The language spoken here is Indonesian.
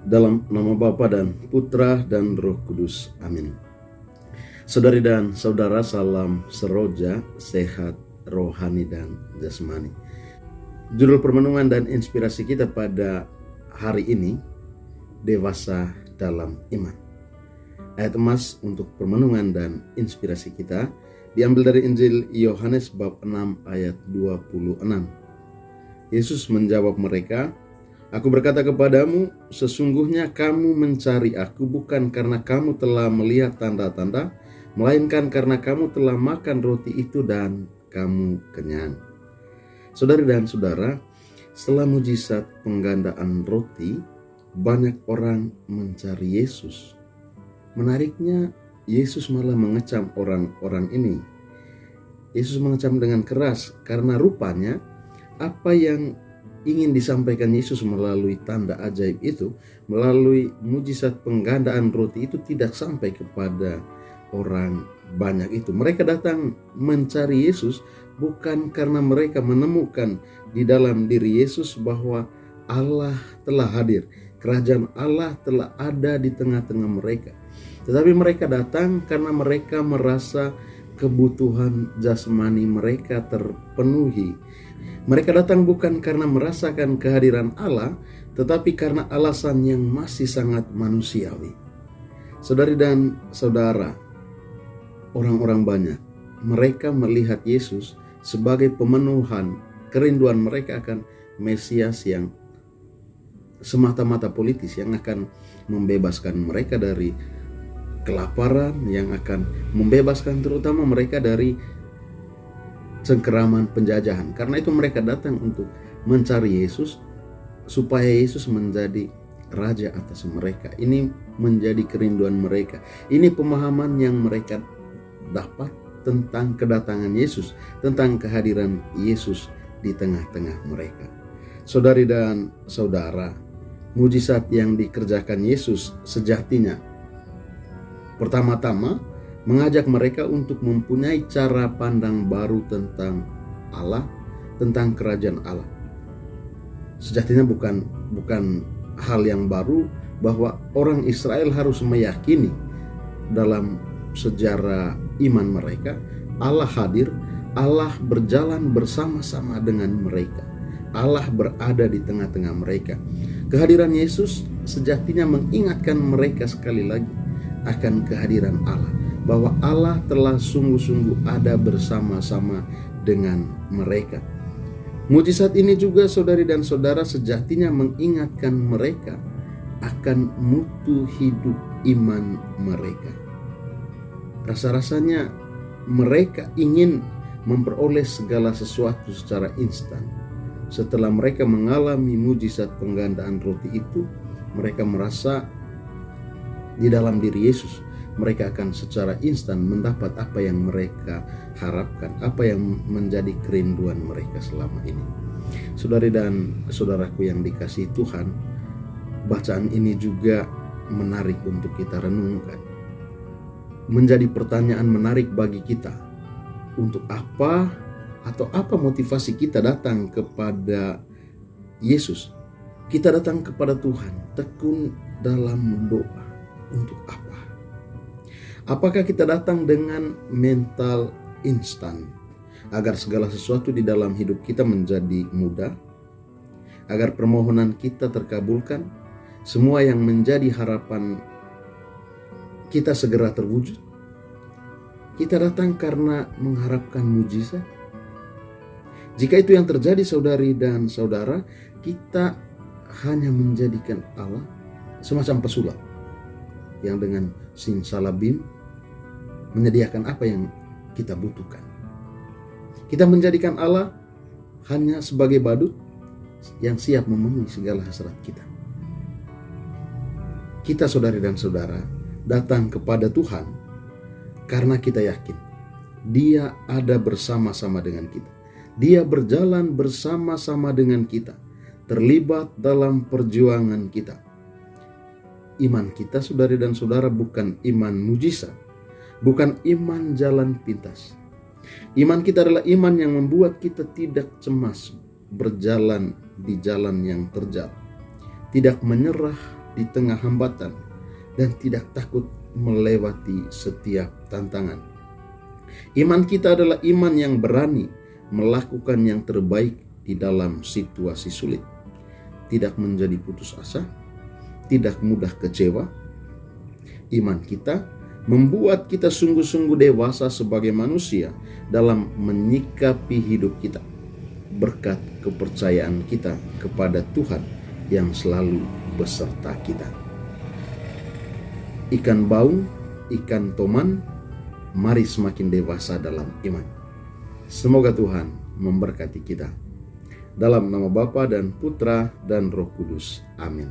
Dalam nama Bapa dan Putra dan Roh Kudus. Amin. Saudari dan saudara, salam seroja, sehat, rohani dan jasmani. Judul permenungan dan inspirasi kita pada hari ini, dewasa dalam iman. Ayat emas untuk permenungan dan inspirasi kita diambil dari Injil Yohanes bab 6 ayat 26. Yesus menjawab mereka, "Aku berkata kepadamu, sesungguhnya kamu mencari aku bukan karena kamu telah melihat tanda-tanda, melainkan karena kamu telah makan roti itu dan kamu kenyang." Saudari dan saudara, setelah mujizat penggandaan roti, banyak orang mencari Yesus. Menariknya, Yesus malah mengecam orang-orang ini. Yesus mengecam dengan keras karena rupanya apa yang ingin disampaikan Yesus melalui tanda ajaib itu, melalui mujizat penggandaan roti itu tidak sampai kepada orang banyak itu. Mereka datang mencari Yesus bukan karena mereka menemukan di dalam diri Yesus bahwa Allah telah hadir, kerajaan Allah telah ada di tengah-tengah mereka. Tetapi mereka datang karena mereka merasa kebutuhan jasmani mereka terpenuhi. Mereka datang bukan karena merasakan kehadiran Allah, tetapi karena alasan yang masih sangat manusiawi. Saudari dan saudara, orang-orang banyak, mereka melihat Yesus sebagai pemenuhan kerinduan mereka akan Mesias yang semata-mata politis, yang akan membebaskan mereka dari kelaparan, yang akan membebaskan terutama mereka dari cengkeraman penjajahan. Karena itu mereka datang untuk mencari Yesus supaya Yesus menjadi raja atas mereka. Ini menjadi kerinduan mereka. Ini pemahaman yang mereka dapat tentang kedatangan Yesus, tentang kehadiran Yesus di tengah-tengah mereka. Saudari dan saudara, mujizat yang dikerjakan Yesus sejatinya pertama-tama mengajak mereka untuk mempunyai cara pandang baru tentang Allah, tentang kerajaan Allah. Sejatinya bukan hal yang baru bahwa orang Israel harus meyakini dalam sejarah iman mereka, Allah hadir, Allah berjalan bersama-sama dengan mereka. Allah berada di tengah-tengah mereka. Kehadiran Yesus sejatinya mengingatkan mereka sekali lagi akan kehadiran Allah, bahwa Allah telah sungguh-sungguh ada bersama-sama dengan mereka. Mujizat ini juga saudari dan saudara sejatinya mengingatkan mereka akan mutu hidup iman mereka. Rasa-rasanya mereka ingin memperoleh segala sesuatu secara instan. Setelah mereka mengalami mujizat penggandaan roti itu, mereka merasa di dalam diri Yesus mereka akan secara instan mendapat apa yang mereka harapkan, apa yang menjadi kerinduan mereka selama ini. Saudari dan saudaraku yang dikasihi Tuhan, bacaan ini juga menarik untuk kita renungkan. Menjadi pertanyaan menarik bagi kita. Untuk apa atau apa motivasi kita datang kepada Yesus? Kita datang kepada Tuhan, tekun dalam doa. Untuk apa? Apakah kita datang dengan mental instan agar segala sesuatu di dalam hidup kita menjadi mudah, agar permohonan kita terkabulkan, semua yang menjadi harapan kita segera terwujud? Kita datang karena mengharapkan mujizat. Jika itu yang terjadi saudari dan saudara, kita hanya menjadikan Allah semacam pesulap yang dengan simsalabim menyediakan apa yang kita butuhkan. Kita menjadikan Allah hanya sebagai badut yang siap memenuhi segala hasrat kita. Kita saudari dan saudara datang kepada Tuhan karena kita yakin Dia ada bersama-sama dengan kita. Dia berjalan bersama-sama dengan kita, terlibat dalam perjuangan kita. Iman kita saudari dan saudara bukan iman mujizat, bukan iman jalan pintas. Iman kita adalah iman yang membuat kita tidak cemas berjalan di jalan yang terjal, tidak menyerah di tengah hambatan dan tidak takut melewati setiap tantangan. Iman kita adalah iman yang berani melakukan yang terbaik di dalam situasi sulit, tidak menjadi putus asa, tidak mudah kecewa. Iman kita membuat kita sungguh-sungguh dewasa sebagai manusia dalam menyikapi hidup kita, berkat kepercayaan kita kepada Tuhan yang selalu beserta kita. Ikan baung, ikan toman, mari semakin dewasa dalam iman. Semoga Tuhan memberkati kita. Dalam nama Bapa dan Putra dan Roh Kudus. Amin.